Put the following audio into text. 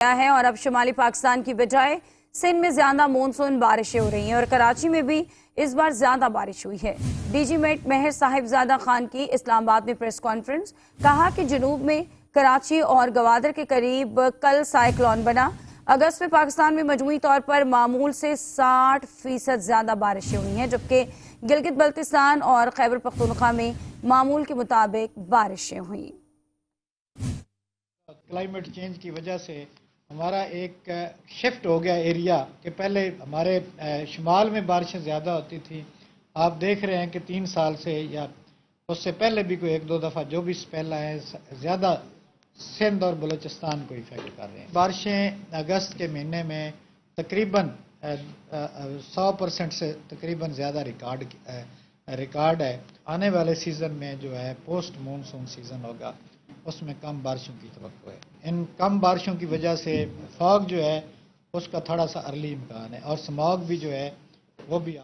है और अब शुमाली पाकिस्तान की बजाय सिंध में ज्यादा मानसून बारिशें हो रही हैं और कराची में भी इस बार ज्यादा बारिश हुई है। डीजी मेट मेहर साहिबजादा खान की इस्लामाबाद में प्रेस कॉन्फ्रेंस, कहा कि जनूब में कराची और गवादर के करीब कल साइक्लोन बना। अगस्त में पाकिस्तान में मजमूई तौर पर मामूल से 60% ज्यादा बारिशें हुई हैं, जबकि गिलगित बल्तिस्तान और खैबर पख्तूनख्वा में मामूल के मुताबिक बारिशें हुई। क्लाइमेट चेंज की वजह से हमारा एक शिफ्ट हो गया एरिया कि पहले हमारे शुमाल में बारिशें ज़्यादा होती थी। आप देख रहे हैं कि 3 साल से या उससे पहले भी कोई 1-2 दफ़ा जो भी स्पेल आए ज़्यादा सिंध और बलूचिस्तान को इफेक्ट कर रहे हैं। बारिशें अगस्त के महीने में तकरीबन 100% से तकरीबन ज़्यादा रिकॉर्ड है। आने वाले सीज़न में जो है पोस्ट मानसून सीज़न होगा, उसमें कम बारिशों की तवक्को है। इन कम बारिशों की वजह से फॉग जो है उसका थोड़ा सा अर्ली इम्कान है और स्मॉग भी जो है वो भी